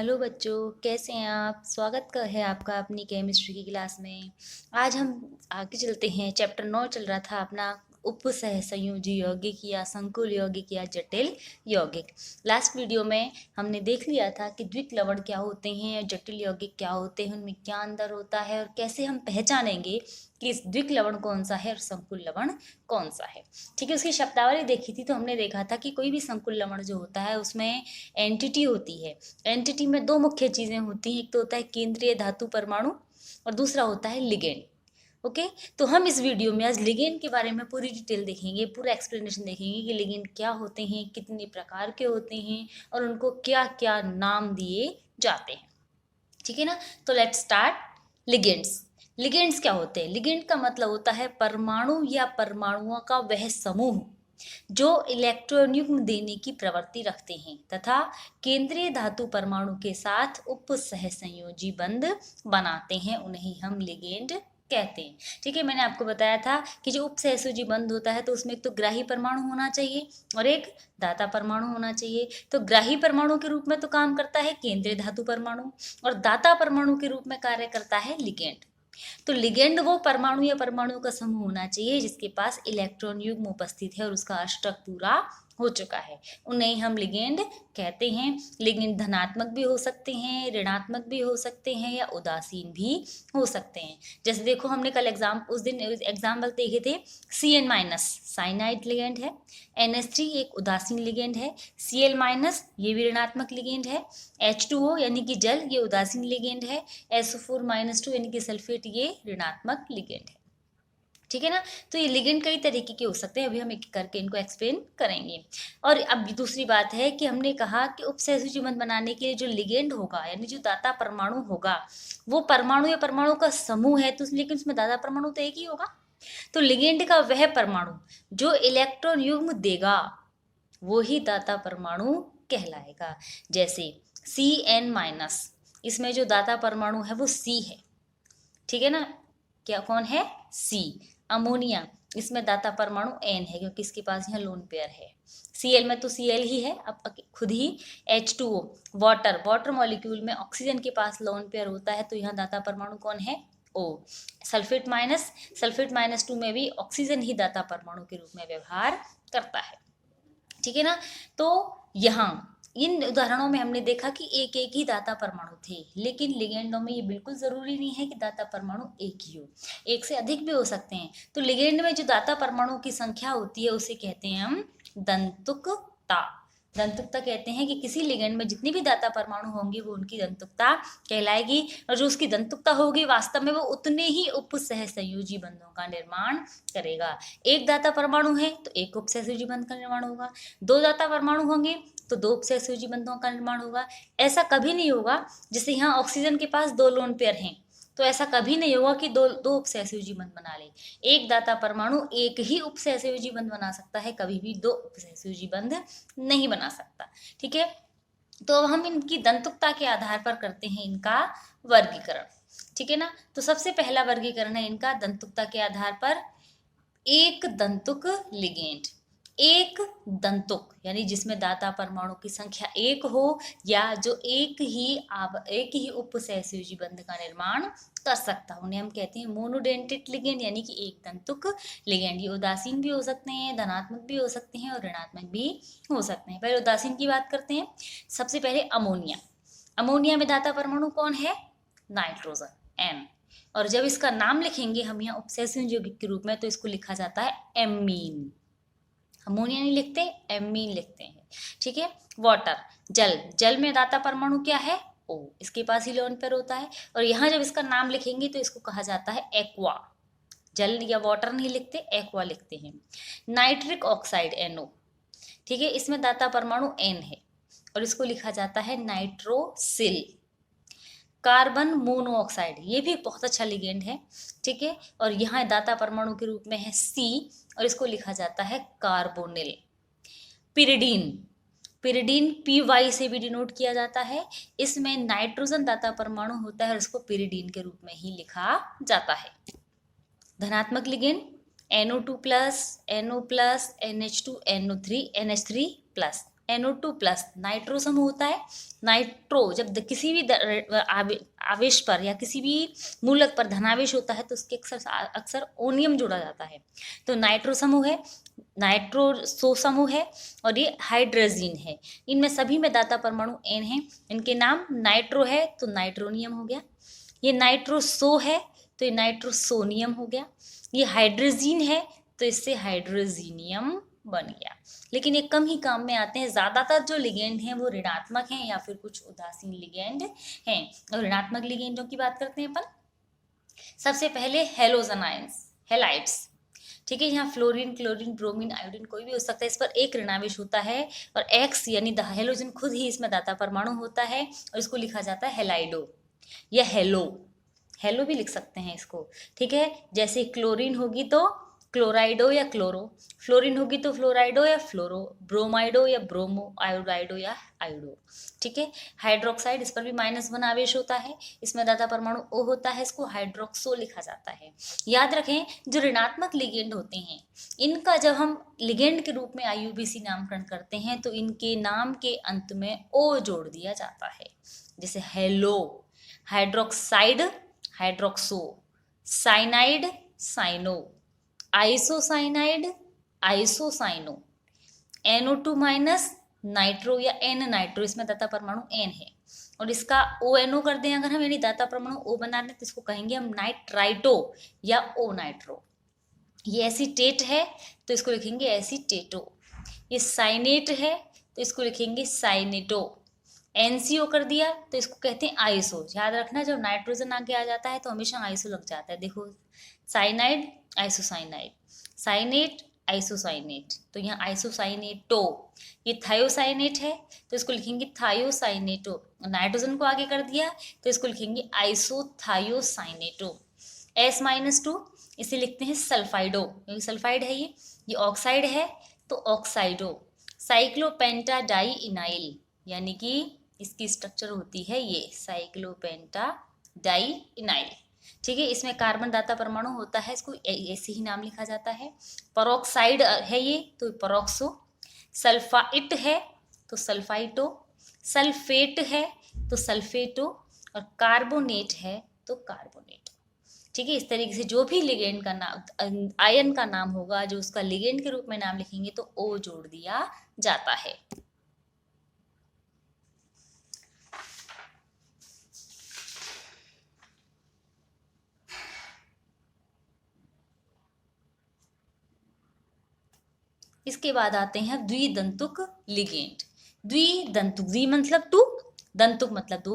Hello बच्चों, कैसे हैं आप। है आपका अपनी केमिस्ट्री की क्लास में। आज हम आगे चलते हैं। चैप्टर 9 चल रहा था अपना, उपसह संयोजी यौगिक या संकुल यौगिक या जटिल यौगिक। लास्ट वीडियो में हमने देख लिया था कि द्विक लवण क्या होते हैं और जटिल यौगिक क्या होते हैं, उनमें क्या अंतर होता है और कैसे हम पहचानेंगे कि इस द्विक लवण कौन सा है और संकुल लवण कौन सा है। ठीक है, उसकी शब्दावली देखी थी तो हमने देखा था कि कोई भी संकुल लवण जो होता है उसमें एंटिटी होती है। एंटिटी में दो मुख्य चीजें होती हैं, एक तो होता है केंद्रीय धातु परमाणु और दूसरा होता है लिगेंड। ओके, तो हम इस वीडियो में आज लिगेंड के बारे में पूरी डिटेल देखेंगे, पूरा एक्सप्लेनेशन देखेंगे कि लिगेंड क्या होते हैं, कितने प्रकार के होते हैं और उनको क्या क्या नाम दिए जाते हैं। ठीक है ना, तो लेट्स स्टार्ट। लिगेंड्स। लिगेंड्स क्या होते हैं? लिगेंड का मतलब होता है परमाणु या परमाणुओं का वह समूह जो इलेक्ट्रॉन युग्म देने की प्रवृत्ति रखते हैं तथा केंद्रीय धातु परमाणु के साथ उप सहसंयोजी बंध बनाते हैं, उन्हें हम लिगेंड कहते हैं। ठीक है, मैंने आपको बताया था कि जो उप सहसंयोजी बंध होता है तो उसमें एक तो ग्राही परमाणु होना चाहिए और एक दाता परमाणु होना चाहिए। तो ग्राही परमाणु के रूप में तो काम करता है केंद्रीय धातु परमाणु और दाता परमाणु के रूप में कार्य करता है लिगेंड। तो लिगेंड वो परमाणु या परमाणु का समूह होना चाहिए जिसके पास इलेक्ट्रॉन युग्म उपस्थित है और उसका अष्टक पूरा हो चुका है, उन्हें हम लिगेंड कहते हैं। लिगेंड धनात्मक भी हो सकते हैं, ऋणात्मक भी हो सकते हैं या उदासीन भी हो सकते हैं। जैसे देखो, हमने कल उस दिन एग्जाम्पल देखे थे। CN- साइनाइड लिगेंड है, NH3 एक उदासीन लिगेंड है, Cl- ये भी ऋणात्मक लिगेंड है, H2O यानी कि जल ये उदासीन लिगेंड है, SO4- यानी कि सल्फेट ये ऋणात्मक लिगेंड है। ठीक है ना, तो ये लिगेंड कई तरीके के हो सकते हैं, अभी हम एक करके इनको एक्सप्लेन करेंगे। और अब दूसरी बात है कि हमने कहा कि उपसहसंयोजी बंध बनाने के लिए जो लिगेंड होगा यानी जो दाता परमाणु होगा वो परमाणु या परमाणु का समूह है, तो लेकिन उसमें दाता परमाणु तो एक ही होगा। तो लिगेंड का वह परमाणु जो इलेक्ट्रॉन युग्म देगा वो ही दाता परमाणु कहलाएगा। जैसे CN-, इसमें जो दाता परमाणु है वो C है। ठीक है ना, क्या कौन है? C। अमोनिया, इसमें दाता परमाणु N है क्योंकि इसके पास यहाँ लोन पेयर है। Cl में तो Cl ही है, अब खुद ही H2O। वाटर मॉलिक्यूल में ऑक्सीजन के पास लोन पेयर होता है तो यहाँ दाता परमाणु कौन है? O। सल्फेट-2 में भी ऑक्सीजन ही दाता परमाणु के रूप में व्यवहार करता है। ठीक है ना, तो यहाँ इन उदाहरणों में हमने देखा कि एक एक ही दाता परमाणु थे, लेकिन लिगेंडों में ये बिल्कुल जरूरी नहीं है कि दाता परमाणु एक ही हो, एक से अधिक भी हो सकते हैं। तो लिगेंड में जो दाता परमाणु की संख्या होती है उसे कहते हैं हम दंतुकता। दंतुकता कहते हैं कि किसी लिगेंड में जितनी भी दाता परमाणु होंगे वो उनकी दंतुकता कहलाएगी और जो उसकी दंतुकता होगी वास्तव में वो उतने ही उप सहसंयोजी बंधों का निर्माण करेगा। एक दाता परमाणु है तो एक उप सहसंयोजी बंध का निर्माण होगा, दो दाता परमाणु होंगे तो दो उप सहसंयोजी बंधों का निर्माण होगा। ऐसा कभी नहीं होगा जैसे यहाँ ऑक्सीजन के पास दो लोन पेयर हैं तो ऐसा कभी नहीं होगा कि दो दो उप सहसंयोजी बंध बना ले। एक दाता परमाणु एक ही उप सहसंयोजी बंध बना सकता है, कभी भी दो उप सहसंयोजी बंध नहीं बना सकता। ठीक है, तो अब हम इनकी दंतुकता के आधार पर करते हैं इनका वर्गीकरण। ठीक है ना, तो सबसे पहला वर्गीकरण है इनका दंतुकता के आधार पर। एक दंतुक लिगेंड, एक दंतुक यानी जिसमें दाता परमाणु की संख्या एक हो या जो एक ही उप सहसंयोजी बंध का निर्माण कर सकता है, उन्हें हम कहते हैं मोनोडेंटेट लिगेंड यानी कि एक दंतुक लिगेंड। ये उदासीन भी हो सकते हैं, धनात्मक भी हो सकते हैं और ऋणात्मक भी हो सकते हैं। पहले उदासीन की बात करते हैं। सबसे पहले अमोनिया। अमोनिया में दाता परमाणु कौन है? Nitrogen, N। और जब इसका नाम लिखेंगे हम यहाँ उपसहसंयोजी यौगिक के रूप में तो इसको लिखा जाता है एमीन। अमोनिया नहीं लिखते, एमीन लिखते हैं। ठीक है, वाटर, जल में दाता परमाणु क्या है? O, इसके पास ही लोन पेयर होता है और यहाँ जब इसका नाम लिखेंगे तो इसको कहा जाता है एक्वा। जल या वाटर नहीं लिखते, एक्वा लिखते हैं। नाइट्रिक ऑक्साइड NO, ठीक है, इसमें दाता परमाणु N है और इसको लिखा जाता है नाइट्रोसिल। कार्बन मोनोऑक्साइड, ये भी बहुत अच्छा लिगेंड है। ठीक है, और यहाँ दाता परमाणु के रूप में है C और इसको लिखा जाता है कार्बोनिल। पिरिडीन, पिरिडीन PY से भी डिनोट किया जाता है। इसमें नाइट्रोजन दाता परमाणु होता है और इसको पिरिडीन के रूप में ही लिखा जाता है। धनात्मक ligand NO2+, NO+, NH2, NO3, NH3+। NO2 plus nitro समूह होता है। नाइट्रो जब किसी भी आवेश पर या किसी भी मूलक पर धनावेश होता है तो उसके अक्सर अक्सर ओनियम जोड़ा जाता है। तो नाइट्रो समूह है, नाइट्रो सो समूह है और ये हाइड्रोजीन है। इनमें सभी में दाता परमाणु N है। इनके नाम नाइट्रो है तो नाइट्रोनियम हो गया, ये नाइट्रो सो है तो ये नाइट्रोसोनियम हो गया, ये हाइड्रोजीन है तो इससे हाइड्रोजीनियम बन गया। लेकिन ये कम ही काम में आते हैं। ज़्यादातर जो लिगेंड हैं वो ऋणात्मक हैं या फिर कुछ उदासीन लिगेंड हैं। और ऋणात्मक लिगेंडों की बात करते हैं अपन। सबसे पहले हेलोजन आयंस, हेलाइड्स, ठीक है। यहाँ फ्लोरीन, क्लोरीन, ब्रोमीन, आयोडीन कोई भी हो सकता है। इस पर एक ऋणावेश होता है और एक्स यानी हेलोजन खुद ही इसमें दाता परमाणु होता है और इसको लिखा जाता है हेलाइडो या हेलो, हेलो भी लिख सकते हैं इसको, ठीक है। जैसे क्लोरीन होगी तो क्लोराइडो या क्लोरो, फ्लोरीन होगी तो फ्लोराइडो या फ्लोरो, ब्रोमाइडो या ब्रोमो, आयोडाइडो या आयोडो, ठीक है। हाइड्रोक्साइड, इस पर भी -1 आवेश होता है, इसमें दाता परमाणु O होता है, इसको हाइड्रोक्सो लिखा जाता है। याद रखें जो ऋणात्मक लिगेंड होते हैं इनका जब हम लिगेंड के रूप में IUPAC नामकरण करते हैं तो इनके नाम के अंत में O जोड़ दिया जाता है। जैसे halo, hydroxide, hydroxo, cyanide, cyano, isocyanide, isocyano, NO2 minus nitro या N नाइट्रो, इसमें दाता परमाणु N है और इसका ONO कर दें अगर हम, यानी दाता परमाणु O बना दें तो इसको कहेंगे हम नाइट्राइटो या O नाइट्रो। ये एसीटेट है तो इसको लिखेंगे एसीटेटो, ये साइनेट है तो इसको लिखेंगे साइनेटो, NCO कर दिया तो इसको कहते हैं आइसो। याद रखना जब नाइट्रोजन आगे आ जाता है तो हमेशा आइसो लग जाता है। देखो साइनाइड, आइसोसाइनाइड, साइनेट, आइसोसाइनेट, तो यहाँ आइसोसाइनेटो। ये थायोसाइनेट है तो इसको लिखेंगे थायोसाइनेटो, नाइट्रोजन को आगे कर दिया तो इसको लिखेंगे आइसोथायोसाइनेटो। S-2 इसे लिखते हैं सल्फाइडो, क्योंकि सल्फाइड है ये ऑक्साइड है तो ऑक्साइडो। साइक्लोपेंटाडाई इनाइल, यानी कि इसकी स्ट्रक्चर होती है ये साइक्लोपेंटाडाई इनाइल, ठीक है। इसमें कार्बन दाता परमाणु होता है, इसको ऐसे ही नाम लिखा जाता है। परोक्साइड है ये तो परोक्सो, सल्फाइट है तो सल्फाइटो, सल्फेट है तो सल्फेटो और कार्बोनेट है तो कार्बोनेट, ठीक है। इस तरीके से जो भी लिगेंड का नाम, आयन का नाम होगा जो उसका लिगेंड के रूप में नाम लिखेंगे तो O जोड़ दिया जाता है। इसके बाद आते हैं द्विदंतुक लिगेंड। द्विदंतुक, द्वि मतलब 2, दंतुक मतलब 2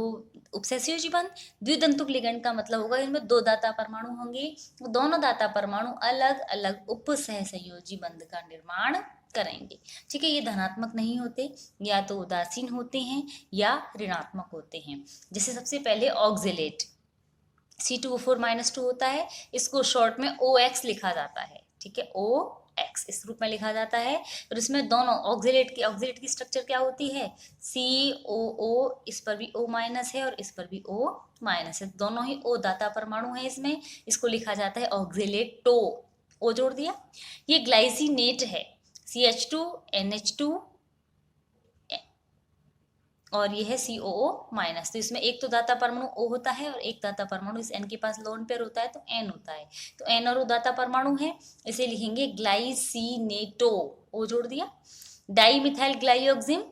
उपसैसिव जीवन। द्विदंतुक लिगेंड का मतलब होगा इनमें 2 दाता परमाणु होंगे, वो दोनों दाता परमाणु अलग अलग उपसहसंयोजी बंध का निर्माण करेंगे, ठीक है। ये धनात्मक नहीं होते, या तो उदासीन होते हैं या ऋणात्मक होते हैं। जैसे सबसे पहले ऑक्जेलेट C2O4-2 होता है, इसको शॉर्ट में OX लिखा जाता है, ठीक है। OX इस रूप में लिखा जाता है और इसमें दोनों ऑक्जेलेट की स्ट्रक्चर क्या होती है COO, इस पर भी O- है और इस पर भी O- है, दोनों ही O दाता परमाणु है इसमें, इसको लिखा जाता है ऑक्जेलेटो, O जोड़ दिया। ये ग्लाइसिनेट है CH2NH2 और ये है COO-, तो इसमें एक तो दाता परमाणु O होता है और एक दाता परमाणु इस N के पास लोन पेयर होता है तो N होता है, तो N और O दाता परमाणु है, इसे लिखेंगे ग्लाइसिनेटो, O जोड़ दिया। डाई मिथाइल ग्लाइऑक्सिम,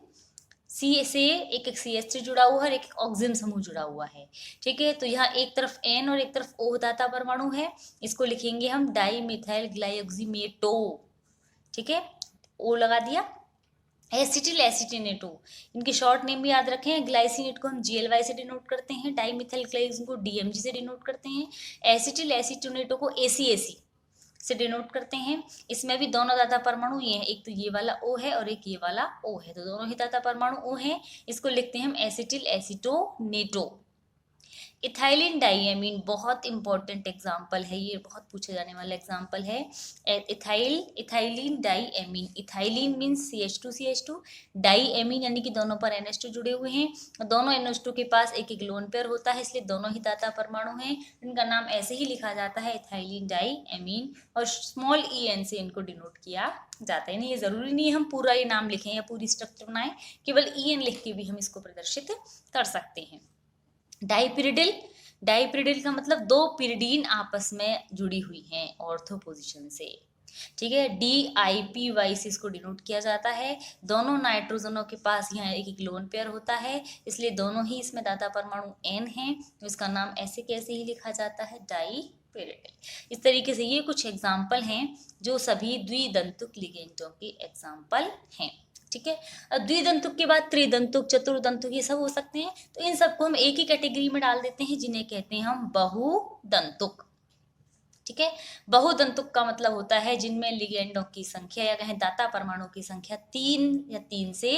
C से एक CH3 जुड़ा हुआ है और एक ऑक्सिम समूह जुड़ा हुआ है, ठीक है। तो यहाँ एक तरफ N और एक तरफ O दाता परमाणु है, इसको लिखेंगे हम डाई मिथाइल ग्लाइऑक्सिमेटो, ठीक है, O लगा दिया। एसिटिल एसिटिनेटो, इनके शॉर्ट नेम भी याद रखें। ग्लाइसिनेट को हम GLY से डिनोट करते हैं, डाई मिथाइल ग्लाइसिन को DMG से डिनोट करते हैं, एसिटिल एसिटिनेटो को ACAC से डिनोट करते हैं। इसमें भी दोनों दाता परमाणु ये हैं, एक तो ये वाला O है और एक ये वाला O है, तो दोनों ही दाता परमाणु O हैं, इसको लिखते हैं हम एसिटिल एसिटोनेटो। इथाइलिन डाइएमीन बहुत इंपॉर्टेंट एग्जाम्पल है, ये बहुत पूछे जाने वाला एग्जाम्पल है। Ethylene diamine, ethylene means CH2 diamine यानी कि दोनों पर NH2 जुड़े हुए हैं। दोनों NH2 के पास एक एक लोन पेयर होता है, इसलिए दोनों ही दाता परमाणु हैं। इनका नाम ऐसे ही लिखा जाता है, इथाइलिन डाइएमीन, और स्मॉल en से इनको डिनोट किया जाता है। नहीं, ये जरूरी नहीं है हम पूरा ये नाम लिखें या पूरी स्ट्रक्चर बनाएं, केवल en लिख के भी हम इसको प्रदर्शित कर सकते हैं। डाइपिरिडिल, डाइपिरिडिल का मतलब दो पिरिडीन आपस में जुड़ी हुई हैं ऑर्थो पोजीशन से, ठीक है। DIPY से इसको डिनोट किया जाता है। दोनों नाइट्रोजनों के पास यहाँ एक एक लोन पेयर होता है, इसलिए दोनों ही इसमें दाता परमाणु N है, तो इसका नाम ऐसे कैसे ही लिखा जाता है, डाइपिरिडिल। इस तरीके से ये कुछ एग्जाम्पल हैं जो सभी द्विदंतुक लिगेंडों के एग्जाम्पल हैं, ठीक है। अब द्विदंतुक के बाद त्रिदंतुक, चतुर्दंतुक, ये सब हो सकते हैं, तो इन सबको हम एक ही कैटेगरी में डाल देते हैं, जिन्हें कहते हैं हम बहुदंतुक, ठीक है। बहुदंतुक का मतलब होता है जिनमें लिगेंडों की संख्या या कहें दाता परमाणु की संख्या 3 या 3 से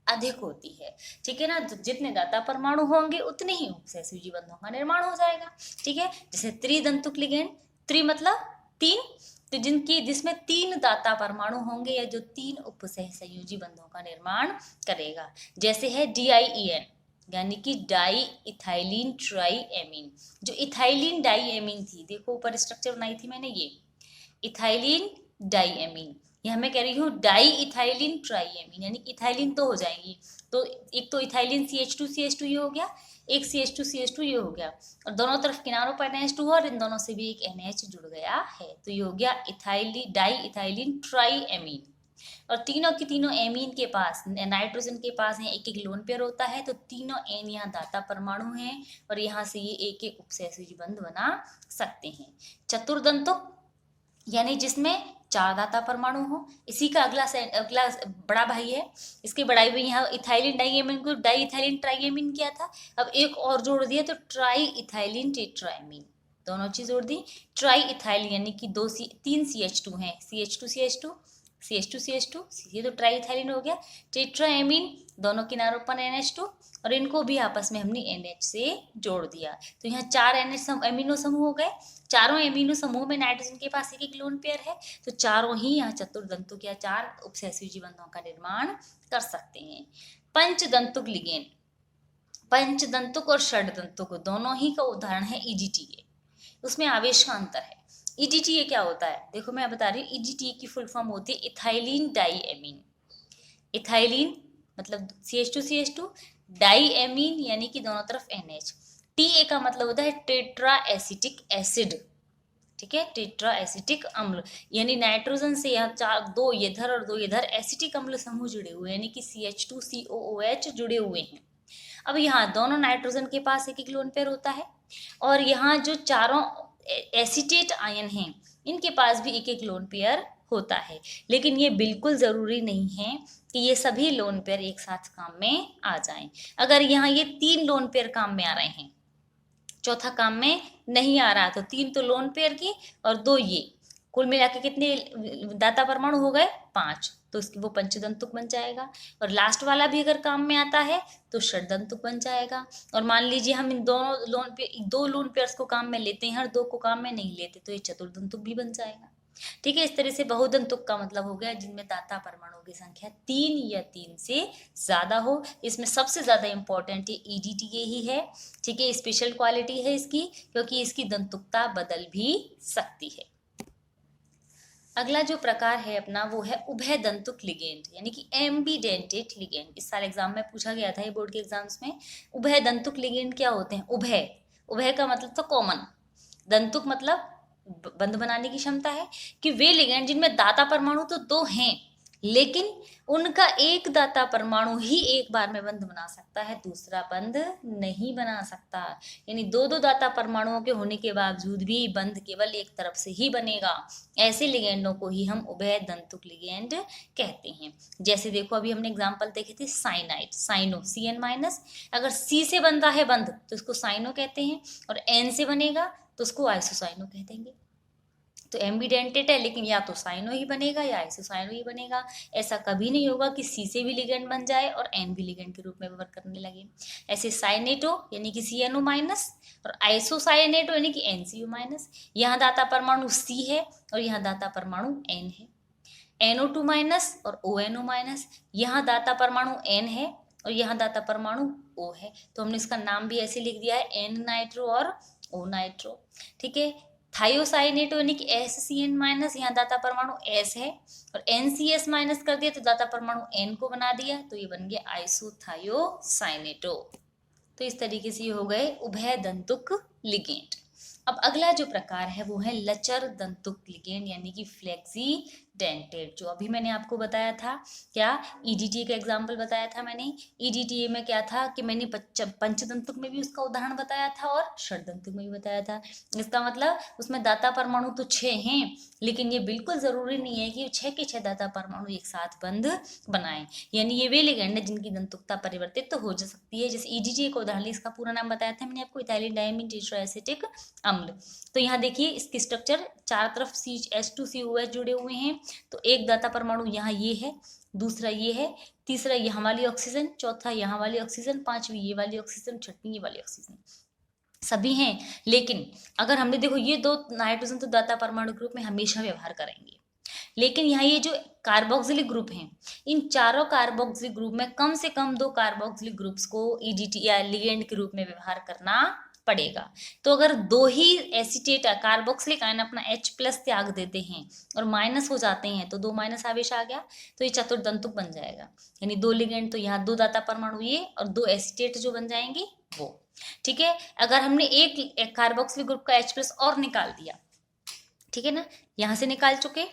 अधिक होती है, ठीक है ना। जितने दाता परमाणु होंगे उतने ही उपसहसयुजी बंधों का निर्माण हो जाएगा, ठीक है। जैसे त्रिदंतुक लिगेंड, त्रि मतलब 3, तो जिसमें 3 दाता परमाणु होंगे या जो 3 उपसहसंयोजी बंधों का निर्माण करेगा, जैसे है DIEN यानी कि डाई इथाइलिन ट्राईएमीन। जो इथाइलिन डाईएमीन थी, देखो ऊपर स्ट्रक्चर बनाई थी मैंने, ये इथाइलिन डाईएमीन, यह मैं कह रही हूँ डाई इथाइलिन ट्राईएमीन, यानी इथाइलिन तो हो जाएंगी, तो एक तो इथाइलिन CH2 ये हो गया, एक CH2 ये हो गया, और दोनों तरफ किनारों पर NH2 और इन दोनों से भी एक NH जुड़ गया है, तो ये हो गया डाई इथाइलिन ट्राईएमीन। और तीनों की तीनों एमीन के पास, नाइट्रोजन के पास है एक एक लोन पेयर होता है, तो तीनों एन यहाँ दाता परमाणु हैं और यहाँ से ये एक एक उपसहसयुजी बंध बना सकते हैं। चतुर्दंतुक यानी जिसमें 4 दाता परमाणु हो। इसी का अगला बड़ा भाई है, इसके बड़ाई में यहाँ इथाइलिन डाइएमीन को डाई इथाइलिन ट्राईएमीन किया था, अब एक और जोड़ दिया तो ट्राई इथाइलिन टेट्राएमीन, दोनों चीज जोड़ दी। ट्राई इथाइलिन यानी कि 3 CH2 हैं, CH2 ये तो ट्राई इथाइलिन हो गया। टेट्राएमीन दोनों किनारों पर NH2 और इनको भी आपस में हमने NH से जोड़ दिया, तो यहाँ 4 NH एमिनो समूह हो गए। चारों एमिनो समूह में नाइट्रोजन के पास एक एक लोन पेयर है, तो चारों ही यहाँ चतुर्दंतुक या 4 उपसहसयुजी बंधों का निर्माण कर सकते हैं। पंचदंतुक लिगेंड, पंचदंतुक और षडदंतुक दोनों ही का उदाहरण है EDTA, उसमें आवेश का अंतर है। EDTA क्या होता है, देखो मैं बता रही हूँ, EDTA की फुल फॉर्म होती है इथाइलिन डाईएमीन। इथाइलिन मतलब CH2 डाईएमीन यानी कि दोनों तरफ NH। TA का मतलब होता है टेट्रा एसिटिक एसिड, ठीक है, टेट्रा एसिटिक अम्ल, यानी नाइट्रोजन से यहाँ 2 इधर और 2 इधर एसिटिक अम्ल समूह जुड़े हुए, यानी कि CH2COOH जुड़े हुए हैं। अब यहाँ दोनों नाइट्रोजन के पास एक एक लोन पेयर होता है, और यहाँ जो चारों एसिटेट आयन हैं इनके पास भी एक एक लोन पेयर होता है, लेकिन ये बिल्कुल ज़रूरी नहीं है कि ये सभी लोन पेयर एक साथ काम में आ जाएं। अगर यहाँ ये 3 लोन पेयर काम में आ रहे हैं, चौथा काम में नहीं आ रहा, तो 3 तो लोन पेयर की और 2 ये, कुल मिला के कितने दाता परमाणु हो गए, 5, तो उसकी वो पंचदंतुक बन जाएगा। और लास्ट वाला भी अगर काम में आता है तो षडदंतुक बन जाएगा। और मान लीजिए हम इन दोनों दो लोन पेयर्स को काम में लेते हैं और 2 को काम में नहीं लेते, तो ये चतुर्दंतुक भी बन जाएगा, ठीक है। इस तरह से बहुदंतुक का मतलब हो गया जिनमें दाता परमाणु की संख्या 3 या 3 से ज्यादा हो। इसमें सबसे ज्यादा इंपॉर्टेंट EDTA ही है, ठीक है, स्पेशल क्वालिटी है इसकी, क्योंकि इसकी दंतुकता बदल भी सकती है। अगला जो प्रकार है अपना वो है उभय दंतुक लिगेंड, यानी कि एम्बीडेंटेट लिगेंड। इस साल एग्जाम में पूछा गया था ये बोर्ड के एग्जाम्स में। उभय दंतुक लिगेंड क्या होते हैं, उभय, उभय का मतलब तो कॉमन, दंतुक मतलब बंध बनाने की क्षमता है, कि वे लिगेंड जिनमें दाता परमाणु तो 2 हैं, लेकिन उनका एक दाता परमाणु ही एक बार में बंध बना सकता है, दूसरा बंध नहीं बना सकता। यानी 2 दाता परमाणुओं के होने के बावजूद भी बंध केवल एक तरफ से ही बनेगा। ऐसे लिगेंडों को ही हम उभय दंतुक लिगेंड कहते हैं। जैसे देखो अभी हमने एग्जाम्पल देखे थे, साइनाइड, साइनो CN-, अगर C से बनता है बंध तो इसको साइनो कहते हैं, और N से बनेगा तो उसको आइसोसाइनो कह देंगे। तो एम्बिडेंटेट है, लेकिन या तो साइनो ही बनेगा या आइसोसाइनो ही बनेगा। ऐसा कभी नहीं होगा कि सी से भी लिगेंड बन जाए और एन भी लिगेंड के रूप में वर्क करने लगे। ऐसे साइनेटो यानी कि CNO माइनस और आइसोसाइनेटो यानी कि NCO माइनस। यहाँ दाता परमाणु C है और यहाँ दाता परमाणु N है। NO2 माइनस और ONO माइनस। यहाँ दाता परमाणु N है और यहाँ दाता परमाणु O है, तो हमने इसका नाम भी ऐसे लिख दिया है N नाइट्रो और O नाइट्रो। ठीक है। थायोसाइनेटो यानी कि SCN माइनस, यहाँ दाता परमाणु S है और NCS माइनस कर दिया तो दाता परमाणु N को बना दिया, तो ये बन गया आइसोथायोसाइनेटो। तो इस तरीके से ये हो गए उभय दंतुक लिगेंड। अब अगला जो प्रकार है वो है लचर दंतुक लिगेंड यानी कि फ्लेक्सी डेंटेड, जो अभी मैंने आपको बताया था। क्या EDTA का एग्जाम्पल बताया था मैंने। EDTA में क्या था कि मैंने पंचदंतुक में भी उसका उदाहरण बताया था और षडदंतुक में भी बताया था। इसका मतलब उसमें दाता परमाणु तो 6 हैं, लेकिन ये बिल्कुल जरूरी नहीं है कि 6 के 6 दाता परमाणु एक साथ बंध बनाएं। यानी ये वे लिगेंड है जिनकी दंतुकता परिवर्तित तो हो जा सकती है। जैसे EDTA का उदाहरण, इसका पूरा नाम बताया था मैंने आपको, इथाइलिन डायमीन टेट्राएसिटिक अम्ल। तो यहाँ देखिए इसकी स्ट्रक्चर चार तरफ H2COH जुड़े हुए हैं, तो एक दाता परमाणु यहाँ ये है, दूसरा ये है, तीसरा यहाँ वाली ऑक्सीजन, चौथा यहाँ वाली ऑक्सीजन, पांचवी ये वाली ऑक्सीजन, छठवीं ये वाली ऑक्सीजन, सभी हैं। लेकिन अगर हमने देखो ये 2 नाइट्रोजन तो दाता परमाणु ग्रुप में हमेशा व्यवहार करेंगे, लेकिन यहाँ ये जो कार्बोक्सिलिक ग्रुप हैं, इन चारों कार्बोक्सिलिक ग्रुप में कम से कम 2 कार्बोक्सिलिक ग्रुप्स को EDTA या लिगेंड के रूप में व्यवहार करना पड़ेगा। तो अगर 2 ही एसीटेट कार्बोक्सिलिक आयन अपना H+ त्याग देते हैं और माइनस हो जाते हैं, तो 2 माइनस आवेश आ गया, तो ये चतुर्दंतुक बन जाएगा। यानी 2 लिगेंड तो यहाँ 2 दाता परमाणु ये और 2 एसीटेट जो बन जाएंगे वो। ठीक है। अगर हमने एक कार्बोक्सिलिक ग्रुप का H+ और निकाल दिया, ठीक है ना, यहाँ से निकाल चुके,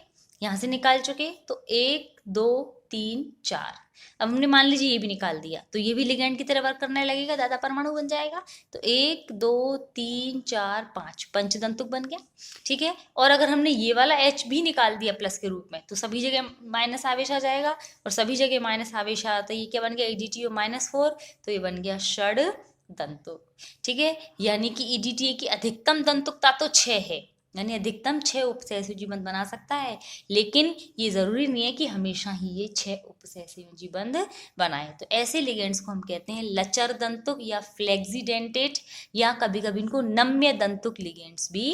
यहाँ से निकाल चुके, तो 1 2 3 4, अब हमने मान लीजिए ये भी निकाल दिया, तो ये भी लिगेंड की तरह वर्क करने लगेगा, दाता परमाणु बन जाएगा। तो 1 2 3 4 5 पंचदंतुक बन गया। ठीक है। और अगर हमने ये वाला H भी निकाल दिया प्लस के रूप में, तो सभी जगह माइनस आवेश आ जाएगा, और सभी जगह माइनस आवेश आता है, ये क्या बन गया EDTA -4, तो ये बन गया षड दंतुक। ठीक है। यानी कि EDTA की अधिकतम दंतुकता तो 6 है, यानी अधिकतम 6 उपसहसयुजी बंध बना सकता है, लेकिन ये जरूरी नहीं है कि हमेशा ही ये 6 उपसहसयुजी बंध बनाए। तो ऐसे लिगेंड्स को हम कहते हैं लचर दंतुक या फ्लेक्सीडेंटेट, या कभी कभी इनको नम्य दंतुक लिगेंड्स भी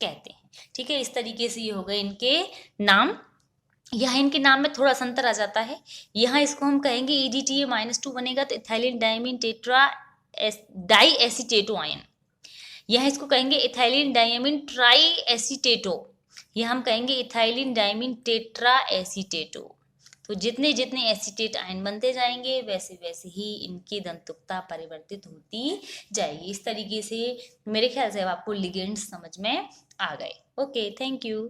कहते हैं। ठीक है। इस तरीके से ये हो गए इनके नाम। यहाँ इनके नाम में थोड़ा सा अंतर आ जाता है। यहाँ इसको हम कहेंगे EDTA -2 बनेगा तो ethylene diamine tetra di acetato ion. यह इसको कहेंगे इथाइलिन डायमीन ट्राई एसीटेटो, यह हम कहेंगे इथाइलिन डायमीन टेट्रा एसीटेटो। तो जितने जितने एसीटेट आयन बनते जाएंगे वैसे वैसे ही इनकी दंतुकता परिवर्तित होती जाएगी। इस तरीके से मेरे ख्याल से अब आपको लिगेंड्स समझ में आ गए। Okay, thank you.